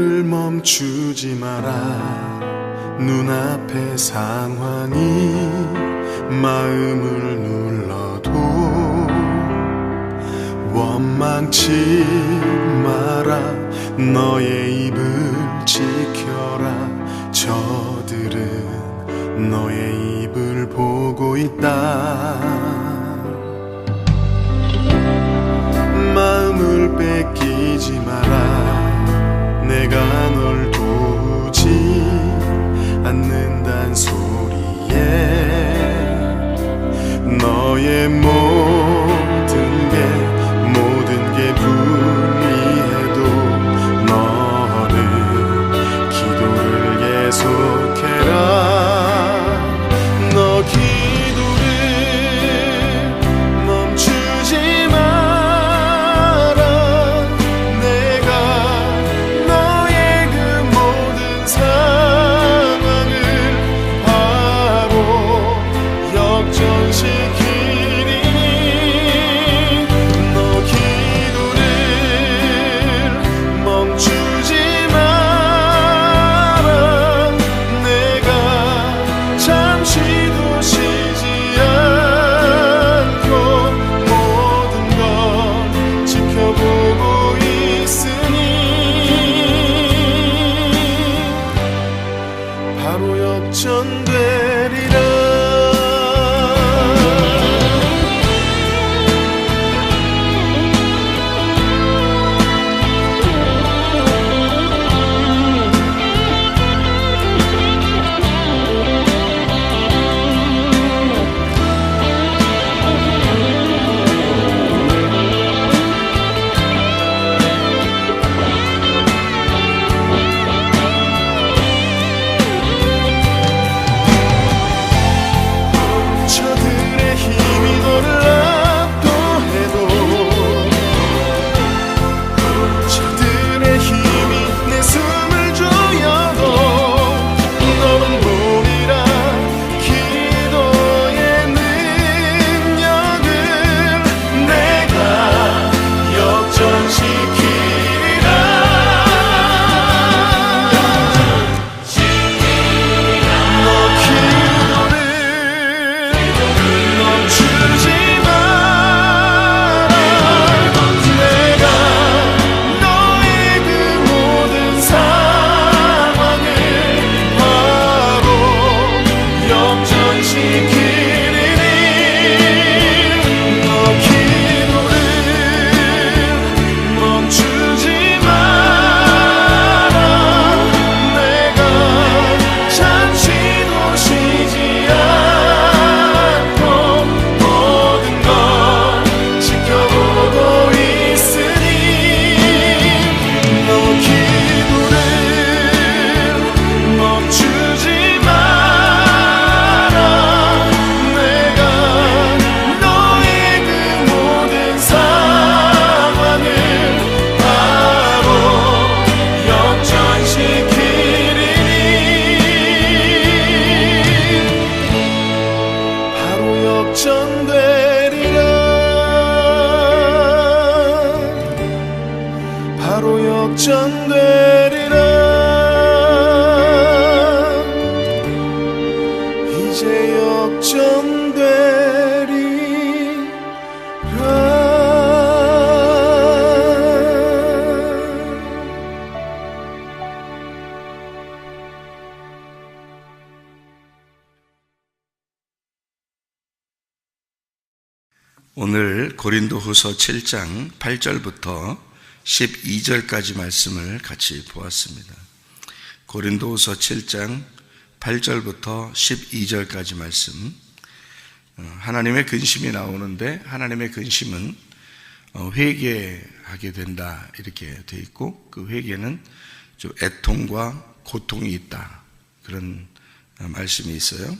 기도를 멈추지 마라. 눈앞의 상황이 마음을 눌러도 원망치 마라. 너의 입을 지켜라. 저들은 너의 입을 보고 있다. 마음을 뺏기지 마라. 내가 널 도우지 않는단 소리에 너의 모든 게 불리해도 너는 기도를 계속해라. 너 기도를 멈추지 마라. 내가 너의 그 모든 상황을 바로 역전시키리니 너 기도를 멈추지 마라. 내가 잠시도 쉬지 않고 모든 걸 지켜보고 있으니 바로 역전되리라. 저들의 힘이 너를 압도해도 저들의 힘이 내 숨을 조여도 너는 보리라. 기도의 능력을 내가 역전시키리라. 너 기도를 멈추지 마라. 내가 너의 그 모든 상황을 바로 역전시키리니 너 기도를 멈추지 마라. 내가 잠시도 쉬지 않고 모든 걸 지켜보고 있으니 너 기도를 멈추지 마라. 내가 너의 그 모든 상황을 바로 역전시키리니 바로 역전되리라. 바로 역전되리라. 이제 오늘 고린도후서 7장 8절부터 12절까지 말씀을 같이 보았습니다. 고린도후서 7장 8절부터 12절까지 말씀, 하나님의 근심이 나오는데 하나님의 근심은 회개하게 된다 이렇게 되어 있고, 그 회개는 좀 애통과 고통이 있다 그런 말씀이 있어요.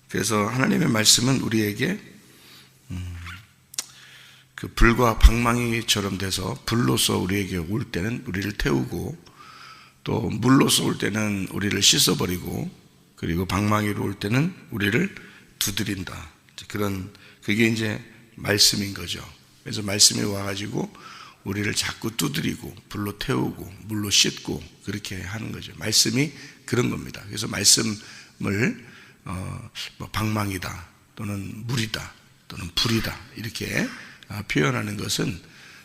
그래서 하나님의 말씀은 우리에게 그 불과 방망이처럼 돼서 불로서 우리에게 올 때는 우리를 태우고, 또 물로서 올 때는 우리를 씻어버리고, 그리고 방망이로 올 때는 우리를 두드린다. 그게 이제 말씀인 거죠. 그래서 말씀이 와가지고 우리를 자꾸 두드리고 불로 태우고 물로 씻고 그렇게 하는 거죠. 말씀이 그런 겁니다. 그래서 말씀을 방망이다 또는 물이다 또는 불이다 이렇게 표현하는 것은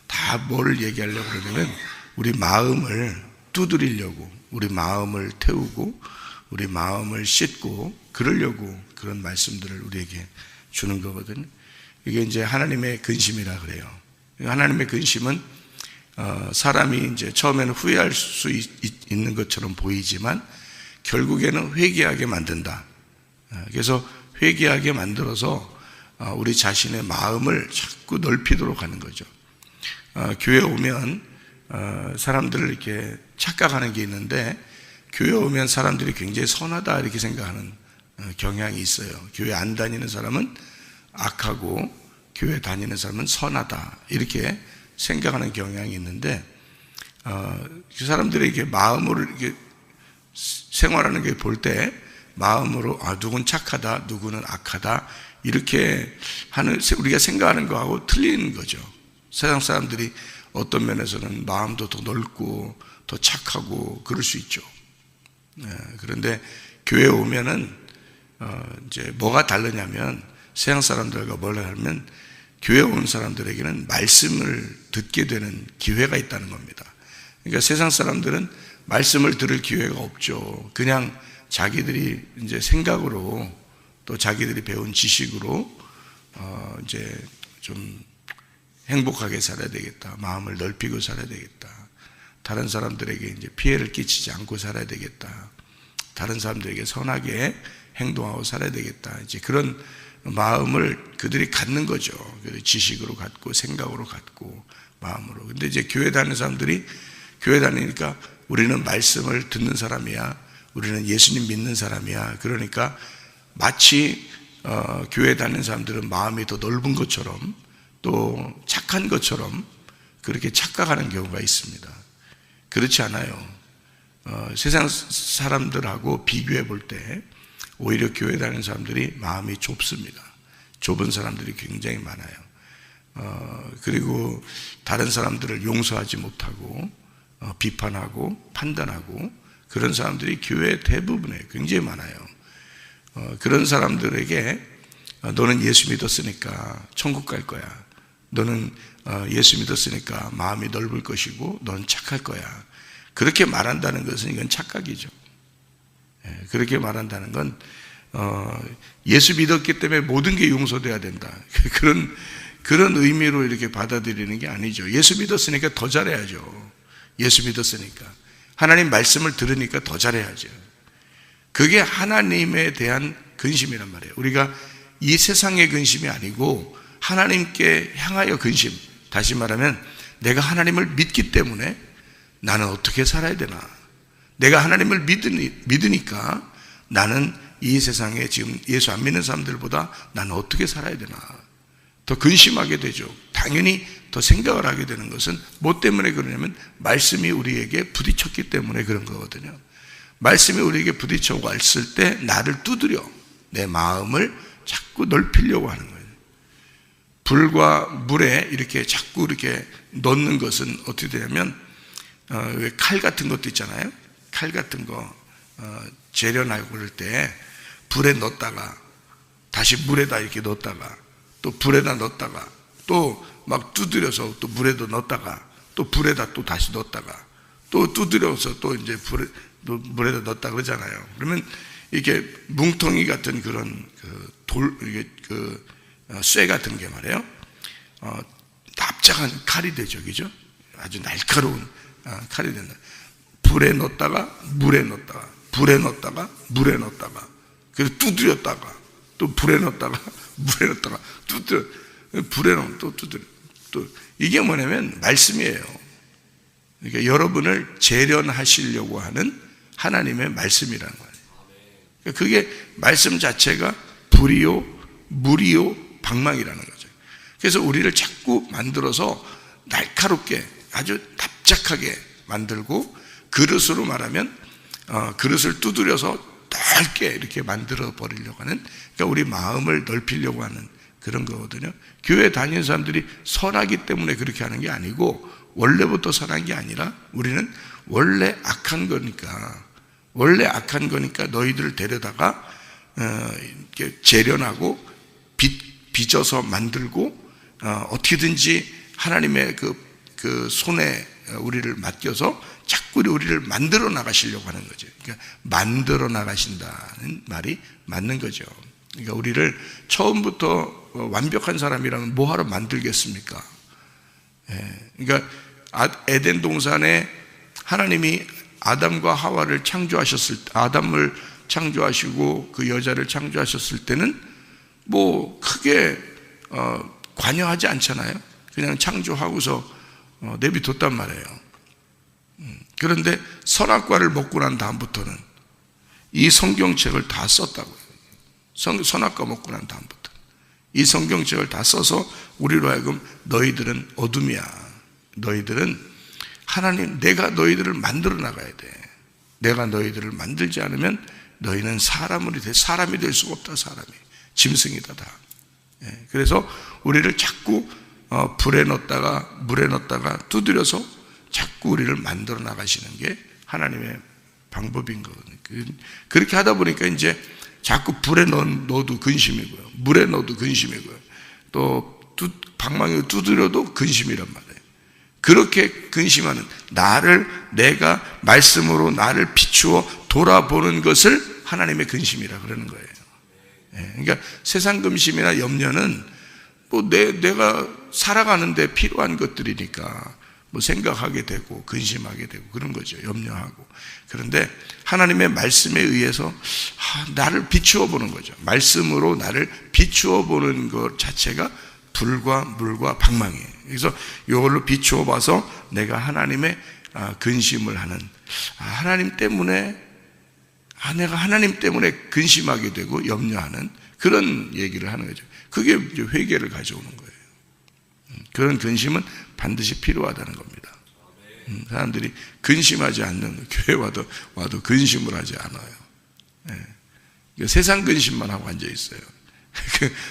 다 뭘 얘기하려고 그러냐면 우리 마음을 두드리려고, 우리 마음을 태우고 우리 마음을 씻고 그러려고 그런 말씀들을 우리에게 주는 거거든요. 이게 이제 하나님의 근심이라 그래요. 하나님의 근심은 사람이 이제 처음에는 후회할 수 있는 것처럼 보이지만 결국에는 회개하게 만든다. 그래서 회개하게 만들어서 우리 자신의 마음을 자꾸 넓히도록 하는 거죠. 교회 오면 사람들을 이렇게 착각하는 게 있는데, 교회 오면 사람들이 굉장히 선하다 이렇게 생각하는 경향이 있어요. 교회 안 다니는 사람은 악하고 교회 다니는 사람은 선하다 이렇게 생각하는 경향이 있는데, 그 사람들이 이렇게 마음으로 이렇게 생활하는 게 볼 때 마음으로 누군 착하다 누구는 악하다 이렇게 하는 우리가 생각하는 거하고 틀린 거죠. 세상 사람들이 어떤 면에서는 마음도 더 넓고 더 착하고 그럴 수 있죠. 그런데 교회에 오면은 이제 뭐가 다르냐면, 세상 사람들과 뭐라 하면 교회에 온 사람들에게는 말씀을 듣게 되는 기회가 있다는 겁니다. 그러니까 세상 사람들은 말씀을 들을 기회가 없죠. 그냥 자기들이 이제 생각으로 또 자기들이 배운 지식으로 이제 좀 행복하게 살아야 되겠다, 마음을 넓히고 살아야 되겠다, 다른 사람들에게 이제 피해를 끼치지 않고 살아야 되겠다, 다른 사람들에게 선하게 행동하고 살아야 되겠다, 이제 그런 마음을 그들이 갖는 거죠. 지식으로 갖고 생각으로 갖고 마음으로. 근데 이제 교회 다니는 사람들이 교회 다니니까 우리는 말씀을 듣는 사람이야, 우리는 예수님 믿는 사람이야, 그러니까 마치 교회 다니는 사람들은 마음이 더 넓은 것처럼 또 착한 것처럼 그렇게 착각하는 경우가 있습니다. 그렇지 않아요. 세상 사람들하고 비교해 볼 때 오히려 교회 다니는 사람들이 마음이 좁습니다. 좁은 사람들이 굉장히 많아요. 그리고 다른 사람들을 용서하지 못하고 비판하고 판단하고 그런 사람들이 교회 대부분에 굉장히 많아요. 그런 사람들에게 너는 예수 믿었으니까 천국 갈 거야, 너는 예수 믿었으니까 마음이 넓을 것이고 너는 착할 거야, 그렇게 말한다는 것은 이건 착각이죠. 그렇게 말한다는 건 예수 믿었기 때문에 모든 게 용서돼야 된다, 그런 의미로 이렇게 받아들이는 게 아니죠. 예수 믿었으니까 더 잘해야죠. 예수 믿었으니까 하나님 말씀을 들으니까 더 잘해야죠. 그게 하나님에 대한 근심이란 말이에요. 우리가 이 세상의 근심이 아니고 하나님께 향하여 근심. 다시 말하면 내가 하나님을 믿기 때문에 나는 어떻게 살아야 되나, 내가 하나님을 믿으니까 나는 이 세상에 지금 예수 안 믿는 사람들보다 나는 어떻게 살아야 되나 더 근심하게 되죠. 당연히 더 생각을 하게 되는 것은 뭐 때문에 그러냐면 말씀이 우리에게 부딪혔기 때문에 그런 거거든요. 말씀이 우리에게 부딪혀 왔을 때 나를 두드려 내 마음을 자꾸 넓히려고 하는 거예요. 불과 물에 이렇게 자꾸 이렇게 넣는 것은 어떻게 되냐면 왜 칼 같은 것도 있잖아요. 칼 같은 거 재련하고 그럴 때 불에 넣었다가 다시 물에다 이렇게 넣었다가 또 불에다 넣었다가 또 막 두드려서 또 물에도 넣었다가 또 불에다 또 다시 넣었다가 또 두드려서 또 이제 물에다 넣었다 그러잖아요. 그러면 이게 뭉텅이 같은 그런 쇠 같은 게 말이에요. 납작한 칼이 되죠, 그죠? 아주 날카로운 칼이 된다. 불에 넣었다가 물에 넣었다가 불에 넣었다가 물에 넣었다가 그래서 두드렸다가 또 불에 넣었다가 물에 넣었다가 두드려 불에 넣으면 또 두드려. 또 이게 뭐냐면 말씀이에요. 그러니까 여러분을 재련하시려고 하는 하나님의 말씀이라는 거예요. 그게 말씀 자체가 불이요 물이요 방망이라는 거죠. 그래서 우리를 자꾸 만들어서 날카롭게 아주 납작하게 만들고, 그릇으로 말하면 그릇을 두드려서 넓게 이렇게 만들어 버리려고 하는, 그러니까 우리 마음을 넓히려고 하는 그런 거거든요. 교회 다니는 사람들이 선하기 때문에 그렇게 하는 게 아니고 원래부터 선한 게 아니라 우리는 원래 악한 거니까 너희들을 데려다가 이렇게 재련하고 빚어서 만들고 어떻게든지 하나님의 그 손에 우리를 맡겨서 자꾸 우리를 만들어 나가시려고 하는 거죠. 그러니까 만들어 나가신다는 말이 맞는 거죠. 그러니까 우리를 처음부터 완벽한 사람이라면 뭐하러 만들겠습니까? 그러니까 에덴 동산에 하나님이 아담과 하와를 아담을 창조하시고 그 여자를 창조하셨을 때는 뭐 크게 관여하지 않잖아요. 그냥 창조하고서 내비뒀단 말이에요. 그런데 선악과를 먹고 난 다음부터는 이 성경책을 다 썼다고요. 선악과 먹고 난 다음부터 이 성경책을 다 써서 우리로 하여금 너희들은 어둠이야. 너희들은 하나님, 내가 너희들을 만들어 나가야 돼. 내가 너희들을 만들지 않으면 너희는 사람이 될 수가 없다. 사람이 짐승이다 다. 그래서 우리를 자꾸 불에 넣었다가 물에 넣었다가 두드려서 자꾸 우리를 만들어 나가시는 게 하나님의 방법인 거거든요. 그렇게 하다 보니까 이제 자꾸 불에 넣어도 근심이고요, 물에 넣어도 근심이고요, 또 방망이로 두드려도 근심이란 말이에요. 그렇게 근심하는 내가 말씀으로 나를 비추어 돌아보는 것을 하나님의 근심이라 그러는 거예요. 그러니까 세상 근심이나 염려는 뭐 내가 살아가는데 필요한 것들이니까 뭐 생각하게 되고 근심하게 되고 그런 거죠. 염려하고. 그런데 하나님의 말씀에 의해서 나를 비추어 보는 거죠. 말씀으로 나를 비추어 보는 것 자체가 불과 물과 방망이에요. 그래서 이걸로 비추어 봐서 내가 하나님의 근심을 하는, 내가 하나님 때문에 근심하게 되고 염려하는 그런 얘기를 하는 거죠. 그게 이제 회개를 가져오는 거예요. 그런 근심은 반드시 필요하다는 겁니다. 사람들이 근심하지 않는, 교회 와도 근심을 하지 않아요. 세상 근심만 하고 앉아 있어요.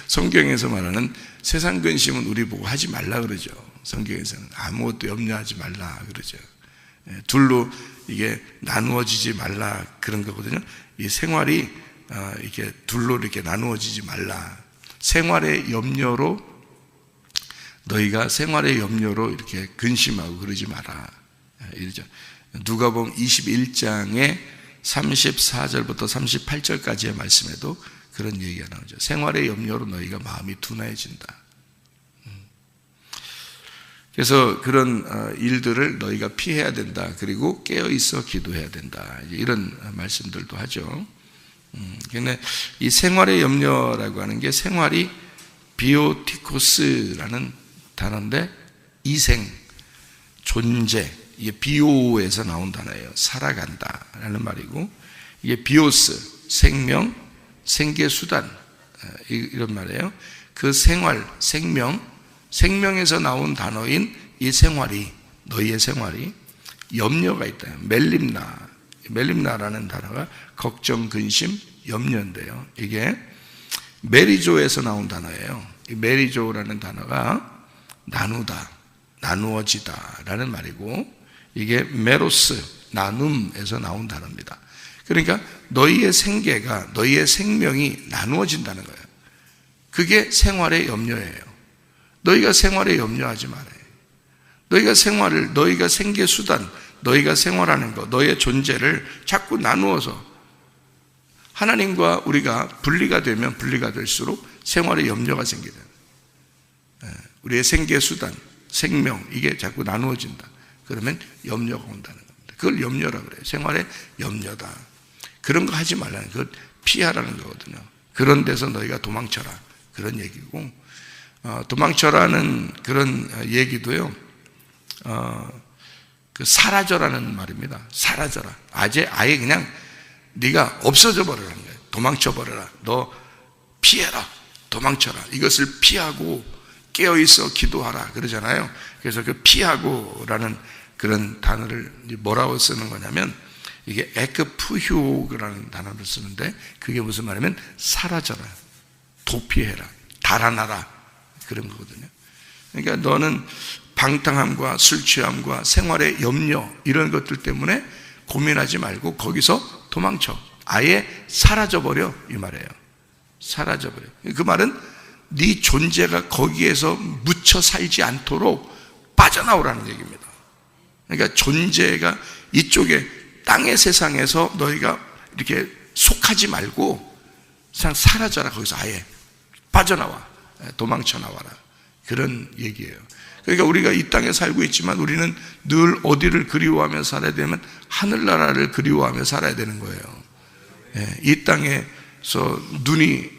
성경에서 말하는 세상 근심은 우리 보고 하지 말라 그러죠. 성경에서는 아무것도 염려하지 말라 그러죠. 둘로 이게 나누어지지 말라 그런 거거든요. 이 생활이 이렇게 둘로 이렇게 나누어지지 말라. 너희가 생활의 염려로 이렇게 근심하고 그러지 마라. 이러죠. 누가복음 21장의 34절부터 38절까지의 말씀에도 그런 얘기가 나오죠. 생활의 염려로 너희가 마음이 둔해진다. 그래서 그런 일들을 너희가 피해야 된다. 그리고 깨어있어 기도해야 된다. 이런 말씀들도 하죠. 근데 이 생활의 염려라고 하는 게 생활이 비오티코스라는 단어인데 이생, 존재, 이게 비오에서 나온 단어예요. 살아간다라는 말이고, 이게 비오스, 생명, 생계수단 이런 말이에요. 그 생활, 생명에서 나온 단어인 이 생활이, 너희의 생활이 염려가 있다. 멜림나라는 단어가 걱정, 근심, 염려인데요. 이게 메리조에서 나온 단어예요. 이 메리조라는 단어가 나누다, 나누어지다 라는 말이고, 이게 메로스, 나눔에서 나온 단어입니다. 그러니까 너희의 너희의 생명이 나누어진다는 거예요. 그게 생활의 염려예요. 너희가 생활에 염려하지 말아요. 너희가 생계수단, 너희가 생활하는 것, 너희의 존재를 자꾸 나누어서 하나님과 우리가 분리가 되면 분리가 될수록 생활에 염려가 생기다. 우리의 생계수단, 생명, 이게 자꾸 나누어진다. 그러면 염려가 온다는 겁니다. 그걸 염려라고 그래요. 생활에 염려다. 그런 거 하지 말라는, 그걸 피하라는 거거든요. 그런 데서 너희가 도망쳐라. 그런 얘기고, 도망쳐라는 그런 얘기도요, 사라져라는 말입니다. 사라져라. 아예 그냥 네가 없어져 버리라는 거예요. 도망쳐 버려라. 너 피해라. 도망쳐라. 이것을 피하고 깨어있어 기도하라 그러잖아요. 그래서 그 피하고라는 그런 단어를 뭐라고 쓰는 거냐면, 이게 에크푸효라는 단어를 쓰는데, 그게 무슨 말이냐면 사라져라, 도피해라, 달아나라 그런 거거든요. 그러니까 너는 방탕함과 술 취함과 생활의 염려 이런 것들 때문에 고민하지 말고 거기서 도망쳐. 아예 사라져버려 이 말이에요. 사라져버려. 그 말은 네 존재가 거기에서 묻혀 살지 않도록 빠져나오라는 얘기입니다. 그러니까 존재가 이쪽에 땅의 세상에서 너희가 이렇게 속하지 말고 그냥 사라져라. 거기서 아예 빠져나와. 도망쳐 나와라. 그런 얘기예요. 그러니까 우리가 이 땅에 살고 있지만 우리는 늘 어디를 그리워하며 살아야 되면 하늘나라를 그리워하며 살아야 되는 거예요. 이 땅에서 눈이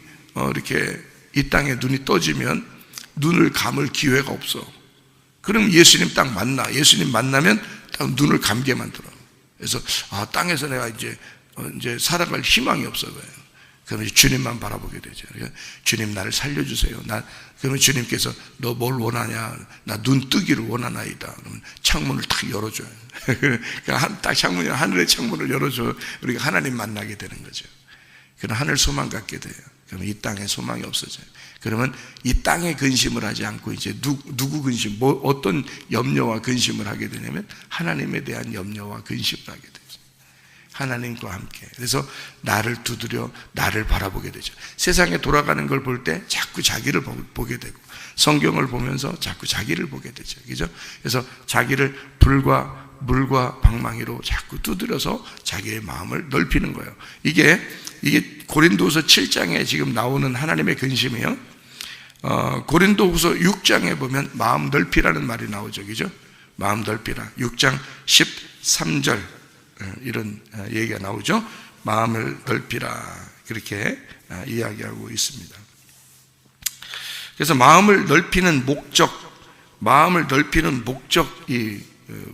이렇게 이 땅에 눈이 떠지면 눈을 감을 기회가 없어. 그럼 예수님 딱 만나. 예수님 만나면 딱 눈을 감게 만들어. 그래서 땅에서 내가 이제 살아갈 희망이 없어 보여요. 그러면 주님만 바라보게 되죠. 주님 나를 살려주세요. 그러면 주님께서 너 뭘 원하냐? 나 눈 뜨기를 원하나이다. 그러면 창문을 딱 열어줘요. 그러니까 딱 창문이 하늘의 창문을 열어줘. 우리가 하나님 만나게 되는 거죠. 그럼 하늘 소망 갖게 돼요. 그러면 이 땅에 소망이 없어져요. 그러면 이 땅에 근심을 하지 않고 이제 누구 근심, 어떤 염려와 근심을 하게 되냐면 하나님에 대한 염려와 근심을 하게 되죠. 하나님과 함께. 그래서 나를 두드려 나를 바라보게 되죠. 세상에 돌아가는 걸 볼 때 자꾸 자기를 보게 되고 성경을 보면서 자꾸 자기를 보게 되죠. 그죠? 그래서 자기를 불과 물과 방망이로 자꾸 두드려서 자기의 마음을 넓히는 거예요. 이게 고린도후서 7장에 지금 나오는 하나님의 근심이에요. 고린도후서 6장에 보면 마음 넓히라는 말이 나오죠. 그죠? 마음 넓히라. 6장 13절 이런 얘기가 나오죠. 마음을 넓히라. 그렇게 이야기하고 있습니다. 그래서 마음을 넓히는 목적이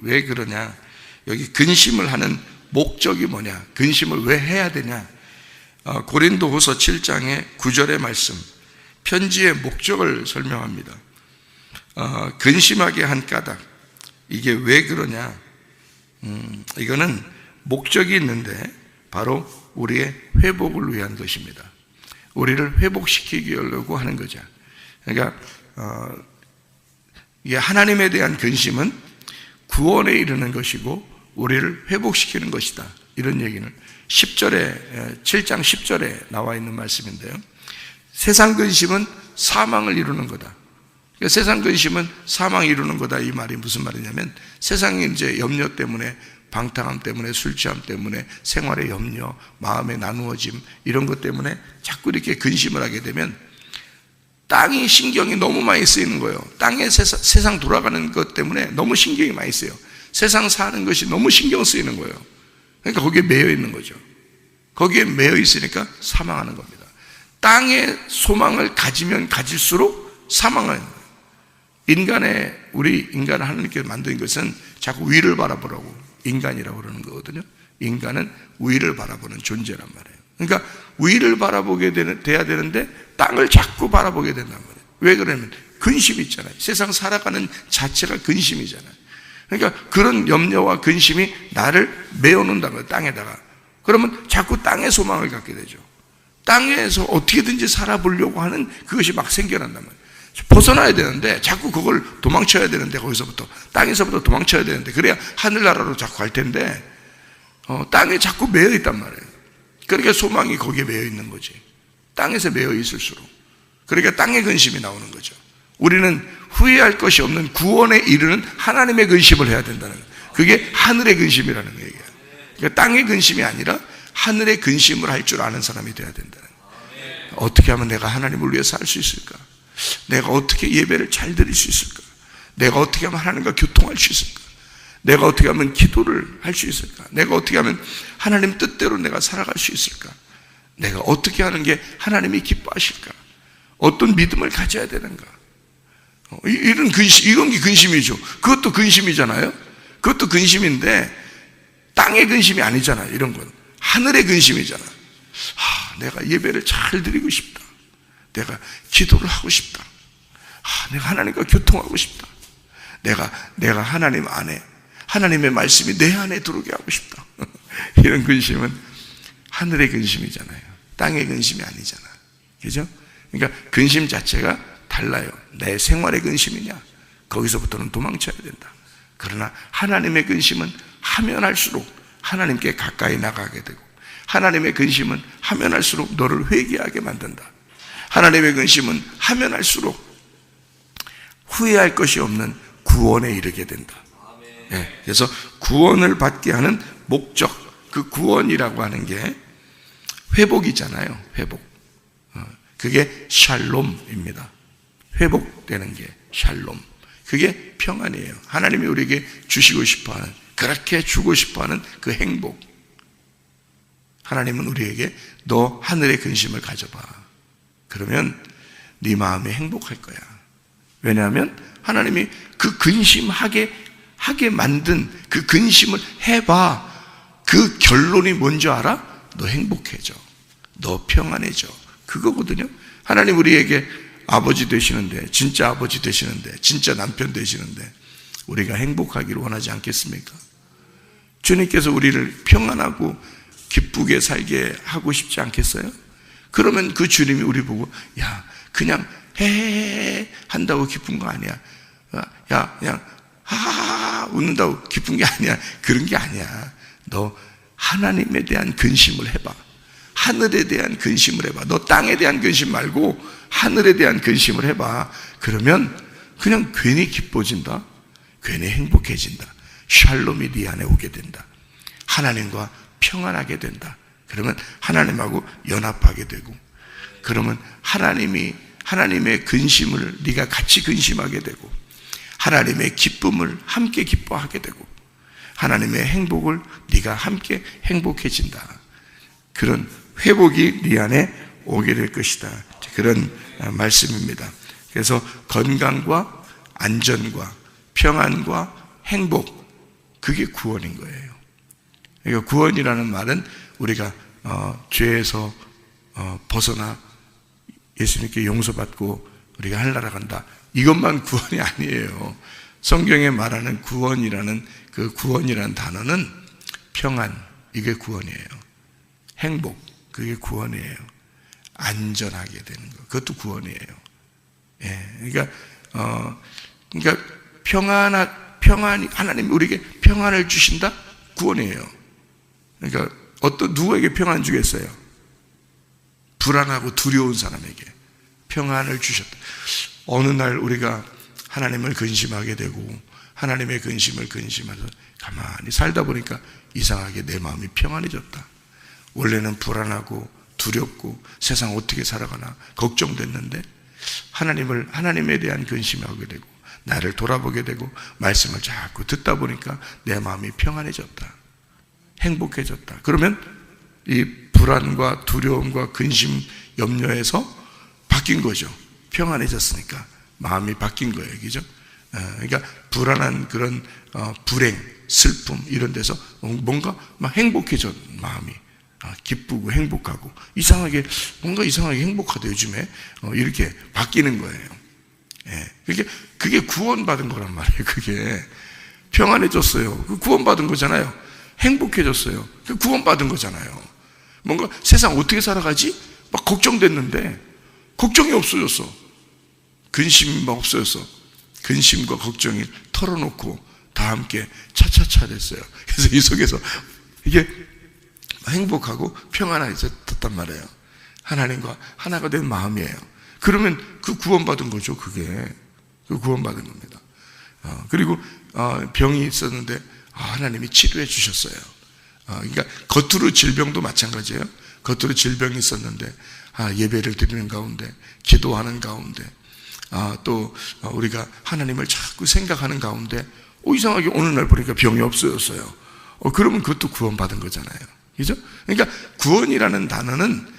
왜 그러냐? 여기 근심을 하는 목적이 뭐냐? 근심을 왜 해야 되냐? 고린도후서 7장의 9절의 말씀, 편지의 목적을 설명합니다. 근심하게 한 까닭, 이게 왜 그러냐? 이거는 목적이 있는데 바로 우리의 회복을 위한 것입니다. 우리를 회복시키기 하려고 하는 거죠. 그러니까 이게 하나님에 대한 근심은 구원에 이르는 것이고 우리를 회복시키는 것이다. 이런 얘기는 7장 10절에 나와 있는 말씀인데요. 세상 근심은 사망을 이루는 거다. 그러니까 세상 근심은 사망을 이루는 거다. 이 말이 무슨 말이냐면 세상의 이제 염려 때문에, 방탕함 때문에, 술 취함 때문에, 생활의 염려, 마음의 나누어짐 이런 것 때문에 자꾸 이렇게 근심을 하게 되면 땅이 신경이 너무 많이 쓰이는 거예요. 땅에 세상 돌아가는 것 때문에 너무 신경이 많이 쓰여요. 세상 사는 것이 너무 신경 쓰이는 거예요. 그러니까 거기에 매여 있는 거죠. 거기에 매여 있으니까 사망하는 겁니다. 땅에 소망을 가지면 가질수록 사망하는 거예요. 우리 인간을 하나님께 만든 것은 자꾸 위를 바라보라고 인간이라고 그러는 거거든요. 인간은 위를 바라보는 존재란 말이에요. 그러니까 위를 바라보게 돼야 되는데 땅을 자꾸 바라보게 된단 말이에요. 왜 그러냐면 근심이 있잖아요. 세상 살아가는 자체가 근심이잖아요. 그러니까 그런 염려와 근심이 나를 메어놓는다는 거예요. 땅에다가. 그러면 자꾸 땅에 소망을 갖게 되죠. 땅에서 어떻게든지 살아보려고 하는 그것이 막 생겨난단 말이에요. 벗어나야 되는데 자꾸 그걸 도망쳐야 되는데 거기서부터 땅에서부터 도망쳐야 되는데 그래야 하늘나라로 자꾸 갈 텐데 땅에 자꾸 매여 있단 말이에요. 그러니까 소망이 거기에 매여 있는 거지. 땅에서 매여 있을수록. 그러니까 땅의 근심이 나오는 거죠. 우리는 후회할 것이 없는 구원에 이르는 하나님의 근심을 해야 된다는 거예요. 그게 하늘의 근심이라는 얘기예요. 그러니까 땅의 근심이 아니라 하늘의 근심을 할 줄 아는 사람이 돼야 된다는 거예요. 어떻게 하면 내가 하나님을 위해서 할 수 있을까? 내가 어떻게 예배를 잘 드릴 수 있을까? 내가 어떻게 하면 하나님과 교통할 수 있을까? 내가 어떻게 하면 기도를 할 수 있을까? 내가 어떻게 하면 하나님 뜻대로 내가 살아갈 수 있을까? 내가 어떻게 하는 게 하나님이 기뻐하실까? 어떤 믿음을 가져야 되는가? 이런 근심, 이건 근심이죠. 그것도 근심이잖아요. 그것도 근심인데 땅의 근심이 아니잖아요. 이런 건 하늘의 근심이잖아. 내가 예배를 잘 드리고 싶다. 내가 기도를 하고 싶다. 내가 하나님과 교통하고 싶다. 내가 하나님 안에 하나님의 말씀이 내 안에 들어오게 하고 싶다. 이런 근심은 하늘의 근심이잖아요. 땅의 근심이 아니잖아. 그죠? 그러니까 근심 자체가 달라요. 내 생활의 근심이냐, 거기서부터는 도망쳐야 된다. 그러나 하나님의 근심은 하면 할수록 하나님께 가까이 나가게 되고, 하나님의 근심은 하면 할수록 너를 회개하게 만든다. 하나님의 근심은 하면 할수록 후회할 것이 없는 구원에 이르게 된다. 네, 그래서 구원을 받게 하는 목적, 그 구원이라고 하는 게 회복이잖아요. 회복. 그게 샬롬입니다. 회복되는 게 샬롬. 그게 평안이에요. 하나님이 우리에게 주시고 싶어하는, 그렇게 주고 싶어하는 그 행복. 하나님은 우리에게 너 하늘의 근심을 가져봐. 그러면 네 마음이 행복할 거야. 왜냐하면 하나님이 그 근심하게 만든 그 근심을 해봐. 그 결론이 뭔지 알아? 너 행복해져. 너 평안해져. 그거거든요. 하나님 우리에게 아버지 되시는데, 진짜 아버지 되시는데, 진짜 남편 되시는데 우리가 행복하기를 원하지 않겠습니까? 주님께서 우리를 평안하고 기쁘게 살게 하고 싶지 않겠어요? 그러면 그 주님이 우리 보고 야, 그냥 헤헤헤 한다고 기쁜 거 아니야. 야, 그냥 하하하 웃는다고 기쁜 게 아니야. 그런 게 아니야. 너 하나님에 대한 근심을 해봐. 하늘에 대한 근심을 해봐. 너 땅에 대한 근심 말고 하늘에 대한 근심을 해봐. 그러면 그냥 괜히 기뻐진다. 괜히 행복해진다. 샬롬이 네 안에 오게 된다. 하나님과 평안하게 된다. 그러면 하나님하고 연합하게 되고, 그러면 하나님의 근심을 네가 같이 근심하게 되고, 하나님의 기쁨을 함께 기뻐하게 되고, 하나님의 행복을 네가 함께 행복해진다. 그런 회복이 네 안에 오게 될 것이다. 그런 말씀입니다. 그래서 건강과 안전과 평안과 행복, 그게 구원인 거예요. 그러니까 구원이라는 말은 우리가 죄에서 벗어나 예수님께 용서받고 우리가 하늘나라 간다, 이것만 구원이 아니에요. 성경에 말하는 구원이라는 그 구원이라는 단어는 평안, 이게 구원이에요. 행복, 그게 구원이에요. 안전하게 되는 것, 그것도 구원이에요. 예, 그러니까 평안이, 하나님이 우리에게 평안을 주신다? 구원이에요. 그러니까 누구에게 평안 주겠어요? 불안하고 두려운 사람에게 평안을 주셨다. 어느 날 우리가 하나님을 근심하게 되고 하나님의 근심을 근심해서 가만히 살다 보니까 이상하게 내 마음이 평안해졌다. 원래는 불안하고 두렵고 세상 어떻게 살아가나 걱정됐는데 하나님에 대한 근심을 하게 되고 나를 돌아보게 되고 말씀을 자꾸 듣다 보니까 내 마음이 평안해졌다. 행복해졌다. 그러면 이 불안과 두려움과 근심, 염려에서 바뀐 거죠. 평안해졌으니까 마음이 바뀐 거예요. 그죠? 그러니까 불안한 그런 불행, 슬픔 이런 데서 뭔가 막 행복해져. 마음이 기쁘고 행복하고 뭔가 이상하게 행복하다 요즘에 이렇게 바뀌는 거예요. 그게 구원받은 거란 말이에요. 그게 평안해졌어요. 구원받은 거잖아요. 행복해졌어요. 구원받은 거잖아요. 뭔가 세상 어떻게 살아가지? 막 걱정됐는데 걱정이 없어졌어. 근심이 막 없어졌어. 근심과 걱정이 털어놓고 다 함께 차차차 됐어요. 그래서 이 속에서 이게 행복하고 평안해졌단 말이에요. 하나님과 하나가 된 마음이에요. 그러면 그 구원받은 거죠. 그게 그 구원받은 겁니다. 그리고 병이 있었는데 하나님이 치료해 주셨어요. 그러니까 겉으로 질병도 마찬가지예요. 겉으로 질병이 있었는데 예배를 드리는 가운데, 기도하는 가운데, 또 우리가 하나님을 자꾸 생각하는 가운데 이상하게 어느 날 보니까 병이 없어졌어요. 그러면 그것도 구원받은 거잖아요. 그죠? 그러니까 구원이라는 단어는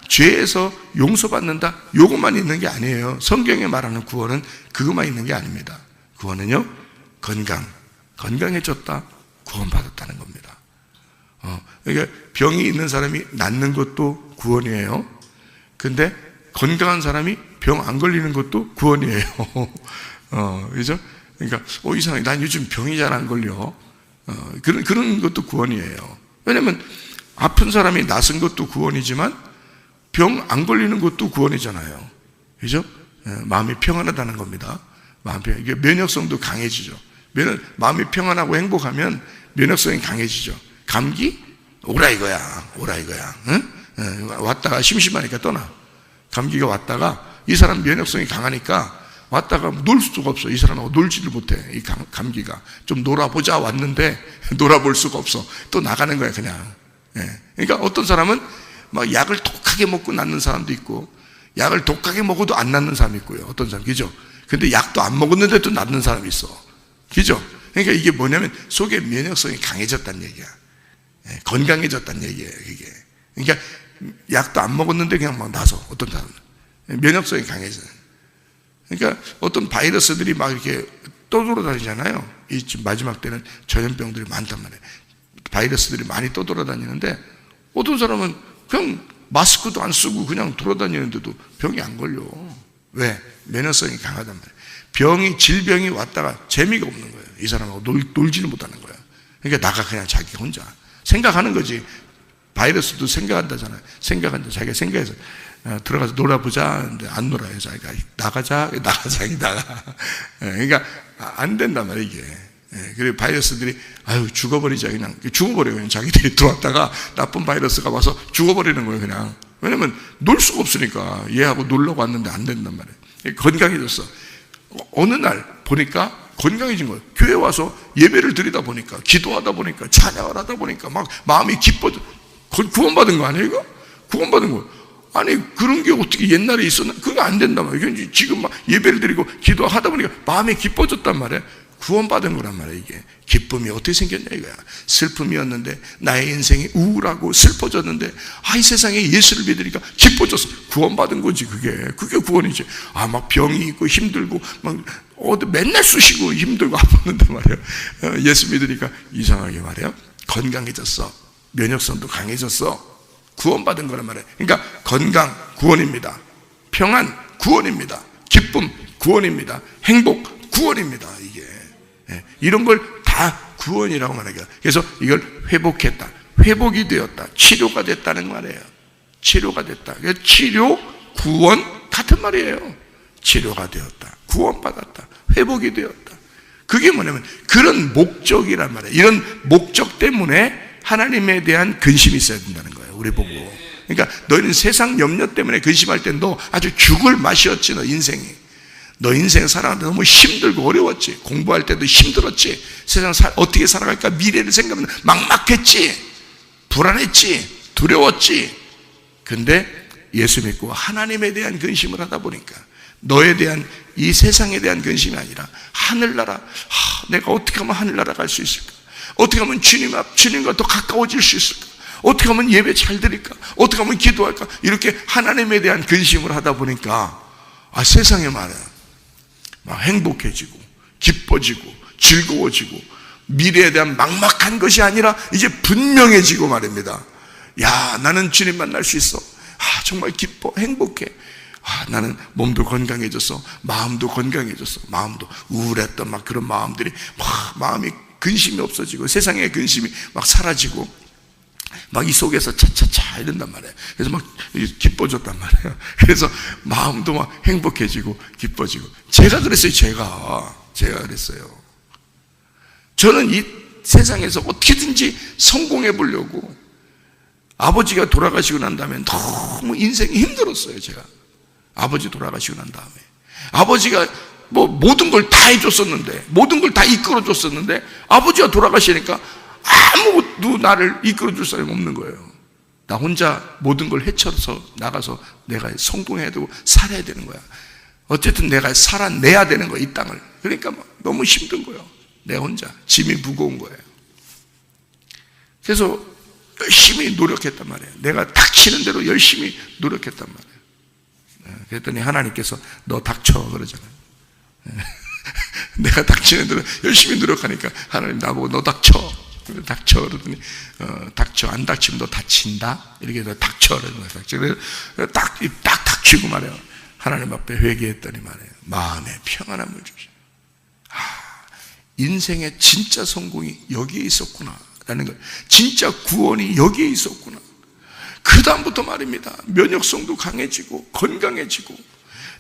죄에서 용서받는다, 요것만 있는 게 아니에요. 성경에 말하는 구원은 그것만 있는 게 아닙니다. 구원은요, 건강해졌다, 구원받았다는 겁니다. 그러니까 병이 있는 사람이 낫는 것도 구원이에요. 근데 건강한 사람이 병 안 걸리는 것도 구원이에요. 그죠? 그러니까 이상하게 난 요즘 병이 잘 안 걸려. 그런 것도 구원이에요. 왜냐면 아픈 사람이 낫은 것도 구원이지만 병 안 걸리는 것도 구원이잖아요. 그죠? 마음이 평안하다는 겁니다. 이게 면역성도 강해지죠. 마음이 평안하고 행복하면 면역성이 강해지죠. 감기? 오라 이거야. 응? 왔다가 심심하니까 떠나. 감기가 왔다가 이 사람 면역성이 강하니까 왔다가 놀 수가 없어. 이 사람하고 놀지를 못해. 이 감기가. 좀 놀아보자 왔는데 놀아볼 수가 없어. 또 나가는 거야 그냥. 그러니까 어떤 사람은 막 약을 독하게 먹고 낫는 사람도 있고, 약을 독하게 먹어도 안 낫는 사람이 있고요. 어떤 사람, 그죠? 근데 약도 안 먹었는데도 낫는 사람이 있어. 그죠? 그러니까 이게 뭐냐면 속에 면역성이 강해졌다는 얘기야. 건강해졌다는 얘기예요, 이게. 그러니까 약도 안 먹었는데 그냥 막 나서, 어떤 사람은. 면역성이 강해져요. 그러니까 어떤 바이러스들이 막 이렇게 떠돌아다니잖아요. 이 지금 마지막 때는 전염병들이 많단 말이에요. 바이러스들이 많이 떠돌아다니는데 어떤 사람은 그냥 마스크도 안 쓰고 그냥 돌아다니는데도 병이 안 걸려. 왜? 면역성이 강하단 말이에요. 질병이 왔다가 재미가 없는 거예요. 이 사람하고 놀지는 못하는 거예요. 그러니까 나가 그냥 자기 혼자 생각하는 거지. 바이러스도 생각한다잖아요. 자기가 생각해서 들어가서 놀아보자 하는데 안 놀아요. 자기가 나가. 그러니까 안 된단 말이에요, 이게. 그리고 바이러스들이 죽어버리자, 그냥 죽어버려요. 그냥 자기들이 들어왔다가 나쁜 바이러스가 와서 죽어버리는 거예요, 그냥. 왜냐면 놀 수가 없으니까. 얘하고 놀려고 왔는데 안 된단 말이에요. 건강해졌어. 어느 날 보니까 건강해진 거예요. 교회 와서 예배를 드리다 보니까, 기도하다 보니까, 찬양을 하다 보니까 막 마음이 기뻐져. 구원받은 거 아니에요, 이거? 구원받은 거. 아니, 그런 게 어떻게 옛날에 있었나? 그거 안 된단 말이에요. 지금 막 예배를 드리고 기도하다 보니까 마음이 기뻐졌단 말이에요. 구원받은 거란 말이에요, 이게. 기쁨이 어떻게 생겼냐, 이거야. 슬픔이었는데, 나의 인생이 우울하고 슬퍼졌는데, 이 세상에 예수를 믿으니까 기뻐졌어. 구원받은 거지, 그게 구원이지. 막 병이 있고 힘들고, 맨날 쑤시고 힘들고 아팠는데 말이에요. 예수 믿으니까 이상하게 말이에요. 건강해졌어. 면역성도 강해졌어. 구원받은 거란 말이에요. 그러니까 건강, 구원입니다. 평안, 구원입니다. 기쁨, 구원입니다. 행복, 구원입니다, 이게. 이런 걸 다 구원이라고 말해요. 그래서 이걸 회복했다, 회복이 되었다, 치료가 됐다는 말이에요. 치료가 됐다. 치료, 구원 같은 말이에요. 치료가 되었다, 구원받았다, 회복이 되었다. 그게 뭐냐면 그런 목적이란 말이에요. 이런 목적 때문에 하나님에 대한 근심이 있어야 된다는 거예요, 우리 보고. 그러니까 너희는 세상 염려 때문에 근심할 땐 너 아주 죽을 맛이었지. 너 인생 살아가는데 너무 힘들고 어려웠지. 공부할 때도 힘들었지. 세상 어떻게 살아갈까 미래를 생각하면 막막했지. 불안했지. 두려웠지. 근데 예수 믿고 하나님에 대한 근심을 하다 보니까 너에 대한, 이 세상에 대한 근심이 아니라 하늘나라, 내가 어떻게 하면 하늘나라 갈 수 있을까? 어떻게 하면 주님과 더 가까워질 수 있을까? 어떻게 하면 예배 잘 드릴까? 어떻게 하면 기도할까? 이렇게 하나님에 대한 근심을 하다 보니까 세상에 말이야, 막 행복해지고 기뻐지고 즐거워지고 미래에 대한 막막한 것이 아니라 이제 분명해지고 말입니다. 나는 주님 만날 수 있어. 정말 기뻐, 행복해. 나는 몸도 건강해졌어. 마음도 건강해졌어. 마음도 우울했던 막 그런 마음들이 마음이 근심이 없어지고 세상의 근심이 막 사라지고 막 이 속에서 차차차 이런단 말이에요. 그래서 막 기뻐졌단 말이에요. 그래서 마음도 막 행복해지고 기뻐지고. 제가 그랬어요. 제가 그랬어요. 저는 이 세상에서 어떻게든지 성공해 보려고, 아버지가 돌아가시고 난 다음에 너무 인생이 힘들었어요. 제가 아버지 돌아가시고 난 다음에 아버지가 모든 걸 다 해줬었는데, 모든 걸 다 이끌어줬었는데 아버지가 돌아가시니까 아무것도 나를 이끌어줄 사람이 없는 거예요. 나 혼자 모든 걸 헤쳐서 나가서 내가 성공해야 되고 살아야 되는 거야. 어쨌든 내가 살아내야 되는 거야, 이 땅을. 그러니까 너무 힘든 거예요. 내 혼자 짐이 무거운 거예요. 그래서 열심히 노력했단 말이에요. 내가 닥치는 대로 열심히 노력했단 말이에요. 그랬더니 하나님께서 너 닥쳐 그러잖아요. 내가 닥치는 대로 열심히 노력하니까 하나님 나보고 너 닥쳐 그러더니 닥쳐, 안 닥치면 너 다친다 이렇게 해서 닥쳐 그러는 거예요. 딱 닥치고 말이에요. 하나님 앞에 회개했더니 말이에요, 마음에 평안함을 주셔. 인생의 진짜 성공이 여기에 있었구나 라는 거예요. 진짜 구원이 여기에 있었구나. 그 다음부터 말입니다, 면역성도 강해지고 건강해지고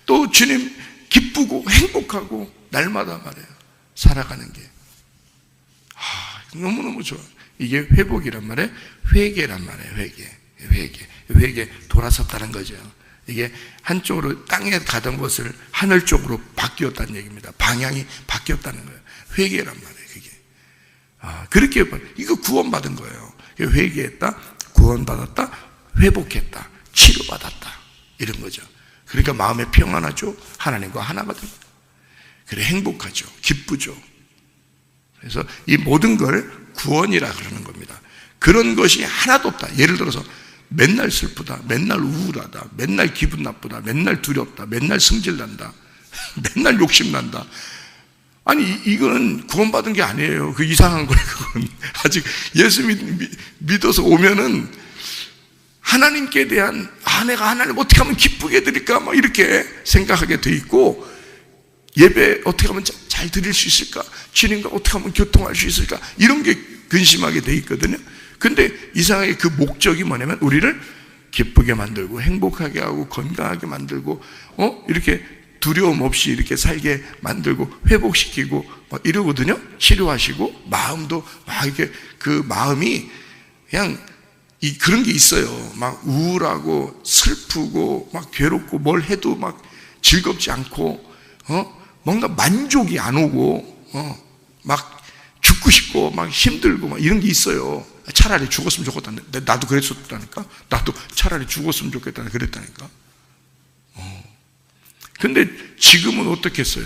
또 주님 기쁘고 행복하고 날마다 말이에요. 살아가는 게. 너무너무 좋아. 이게 회복이란 말이에요. 회개란 말이에요. 회개. 돌아섰다는 거죠. 이게 한쪽으로 땅에 가던 것을 하늘 쪽으로 바뀌었다는 얘기입니다. 방향이 바뀌었다는 거예요. 회개란 말이에요. 그게. 그렇게 이거 구원받은 거예요. 회개했다, 구원받았다, 회복했다, 치료받았다, 이런 거죠. 그러니까 마음에 평안하죠. 하나님과 하나가 됩니다. 그래 행복하죠. 기쁘죠. 그래서 이 모든 걸 구원이라 그러는 겁니다. 그런 것이 하나도 없다. 예를 들어서 맨날 슬프다, 맨날 우울하다, 맨날 기분 나쁘다, 맨날 두렵다, 맨날 승질난다, 맨날 욕심난다. 아니 이거는 구원받은 게 아니에요. 그 이상한 거예요. 그건 아직 예수 믿어서 오면은 하나님께 대한 내가 하나님 어떻게 하면 기쁘게 해드릴까 막 이렇게 생각하게 돼 있고, 예배 어떻게 하면 잘 드릴 수 있을까, 주님과 어떻게 하면 교통할 수 있을까, 이런 게 근심하게 돼 있거든요. 근데 이상하게 그 목적이 뭐냐면 우리를 기쁘게 만들고 행복하게 하고 건강하게 만들고 이렇게 두려움 없이 이렇게 살게 만들고 회복시키고 이러거든요. 치료하시고 마음도 막 이렇게 그 마음이 그냥 그런 게 있어요. 막 우울하고 슬프고 막 괴롭고 뭘 해도 막 즐겁지 않고 뭔가 만족이 안 오고 막 죽고 싶고 막 힘들고 막 이런 게 있어요. 차라리 죽었으면 좋겠다는데 나도 그랬었다니까. 나도 차라리 죽었으면 좋겠다 그랬다니까. 근데 지금은 어떻겠어요?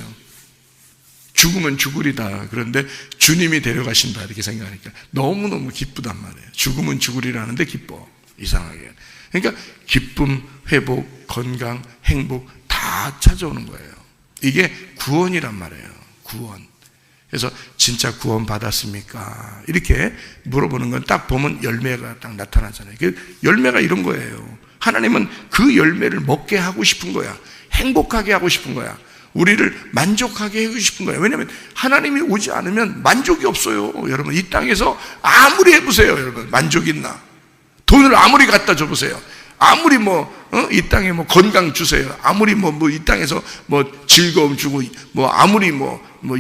죽으면 죽으리다. 그런데 주님이 데려가신다 이렇게 생각하니까 너무너무 기쁘단 말이에요. 죽으면 죽으리라는데 기뻐. 이상하게. 그러니까 기쁨, 회복, 건강, 행복 다 찾아오는 거예요. 이게 구원이란 말이에요. 구원. 그래서 진짜 구원 받았습니까? 이렇게 물어보는 건 딱 보면 열매가 딱 나타나잖아요. 그 열매가 이런 거예요. 하나님은 그 열매를 먹게 하고 싶은 거야. 행복하게 하고 싶은 거야. 우리를 만족하게 하고 싶은 거야. 왜냐하면 하나님이 오지 않으면 만족이 없어요. 여러분 이 땅에서 아무리 해보세요. 여러분 만족 있나? 돈을 아무리 갖다 줘보세요. 아무리 이 땅에 건강 주세요. 아무리 이 땅에서 즐거움 주고 아무리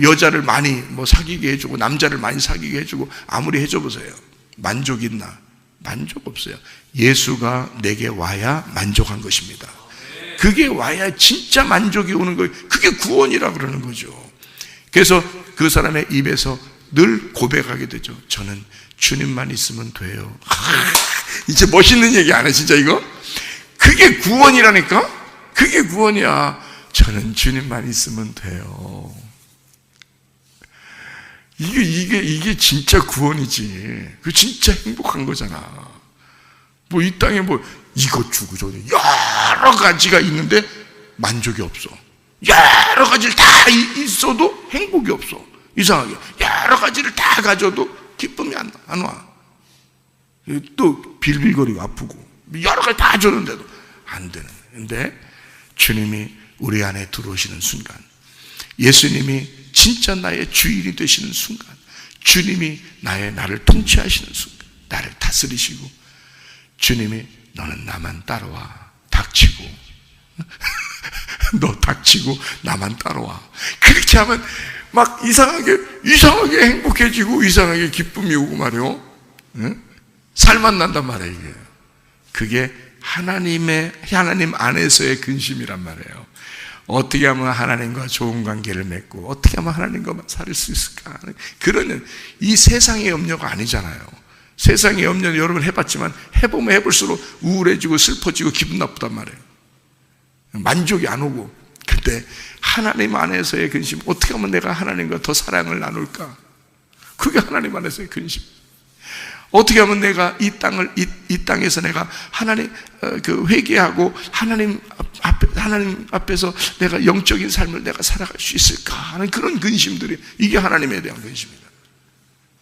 여자를 많이 사귀게 해주고 남자를 많이 사귀게 해주고 아무리 해줘 보세요. 만족 있나? 만족 없어요. 예수가 내게 와야 만족한 것입니다. 그게 와야 진짜 만족이 오는 거예요. 그게 구원이라 그러는 거죠. 그래서 그 사람의 입에서 늘 고백하게 되죠. 저는 주님만 있으면 돼요. 이제 멋있는 얘기 안 해, 진짜 이거? 그게 구원이라니까? 그게 구원이야. 저는 주님만 있으면 돼요. 이게 진짜 구원이지. 그 진짜 행복한 거잖아. 이 땅에 이것 주고 저것 여러 가지가 있는데 만족이 없어. 여러 가지를 다 있어도 행복이 없어. 이상하게. 여러 가지를 다 가져도 기쁨이 안 와. 또 빌빌거리고 아프고 여러 가지 다 줬는데도 안 되는. 근데 주님이 우리 안에 들어오시는 순간, 예수님이 진짜 나의 주인이 되시는 순간, 주님이 나를 통치하시는 순간, 나를 다스리시고 주님이 너는 나만 따라와. 닥치고 너 닥치고 나만 따라와. 그렇게 하면 막 이상하게 행복해지고 이상하게 기쁨이 오고 말이요. 살만 난단 말이에요. 이게. 그게 하나님 안에서의 근심이란 말이에요. 어떻게 하면 하나님과 좋은 관계를 맺고 어떻게 하면 하나님과 살 수 있을까? 그러는 이 세상의 염려가 아니잖아요. 세상의 염려는 여러분 해봤지만 해보면 해볼수록 우울해지고 슬퍼지고 기분 나쁘단 말이에요. 만족이 안 오고. 근데 하나님 안에서의 근심, 어떻게 하면 내가 하나님과 더 사랑을 나눌까? 그게 하나님 안에서의 근심. 어떻게 하면 내가 이 땅에서 내가 하나님 회개하고 하나님 앞에서 내가 영적인 삶을 내가 살아갈 수 있을까 하는 그런 근심들이, 이게 하나님에 대한 근심이다.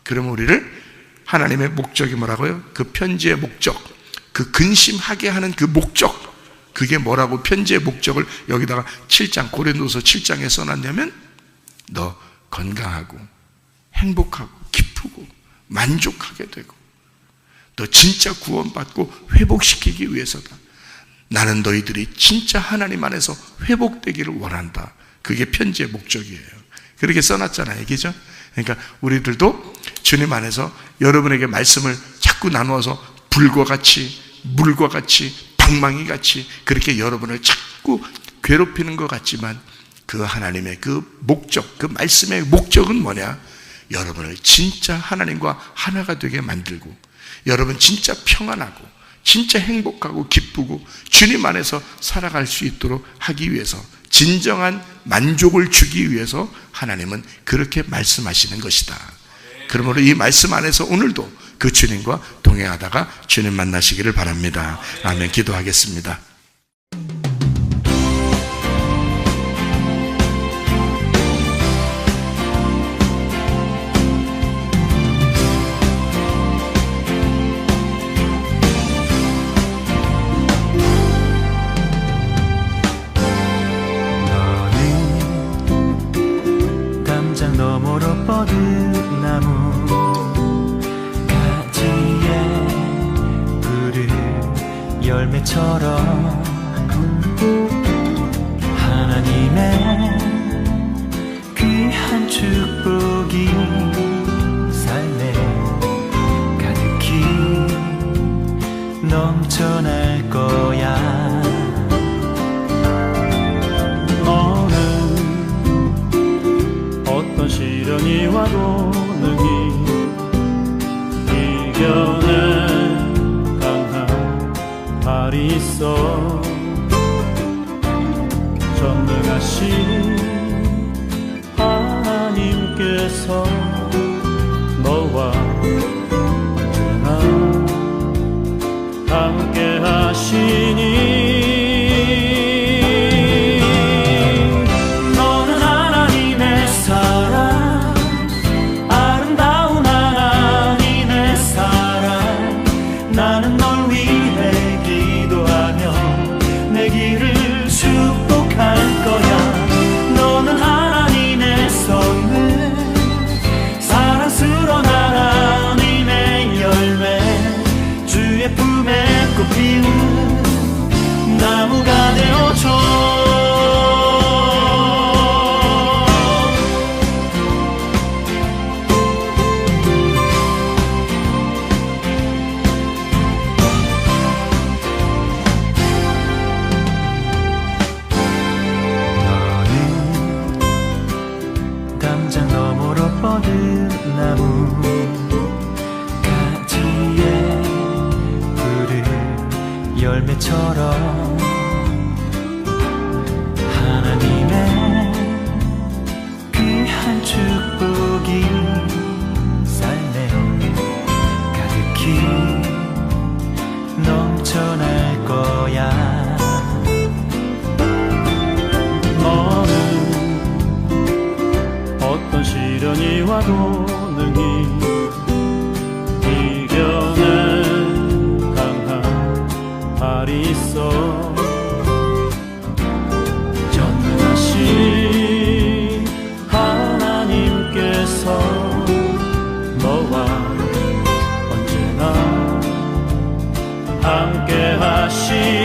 그러면 우리를 하나님의 목적이 뭐라고요? 그 편지의 목적, 그 근심하게 하는 그 목적, 그게 뭐라고 편지의 목적을 여기다가 7장 고린도서 7장에 써놨냐면 너 건강하고 행복하고 기쁘고 만족하게 되고 너 진짜 구원받고 회복시키기 위해서다. 나는 너희들이 진짜 하나님 안에서 회복되기를 원한다. 그게 편지의 목적이에요. 그렇게 써놨잖아요. 그죠? 그러니까 우리들도 주님 안에서 여러분에게 말씀을 자꾸 나누어서 불과 같이, 물과 같이, 방망이 같이 그렇게 여러분을 자꾸 괴롭히는 것 같지만 그 하나님의 그 목적, 그 말씀의 목적은 뭐냐? 여러분을 진짜 하나님과 하나가 되게 만들고 여러분 진짜 평안하고 진짜 행복하고 기쁘고 주님 안에서 살아갈 수 있도록 하기 위해서 진정한 만족을 주기 위해서 하나님은 그렇게 말씀하시는 것이다. 그러므로 이 말씀 안에서 오늘도 그 주님과 동행하다가 주님 만나시기를 바랍니다. 아멘. 기도하겠습니다. 너머로 뻗은 나무 가지에 푸른 열매처럼 하나님의 귀한 축복이 삶에 가득히 넘쳐날 거야. 어떤 시련이 와도 능히 이겨낸 강한 발이 있어. 전능하신 하나님께서 너와 언제나 함께 하시니 나무가 되어줘. 너는 담장 너머로 뻗은 나무 가지에 푸른 열매처럼 하나님의 귀한 축복이 삶에 가득히 넘쳐날 거야. 너는 어떤 시련이 와도 능히 이겨낸 강한 발이 있어. 전능하신 하나님께서 너와 언제나 함께 하시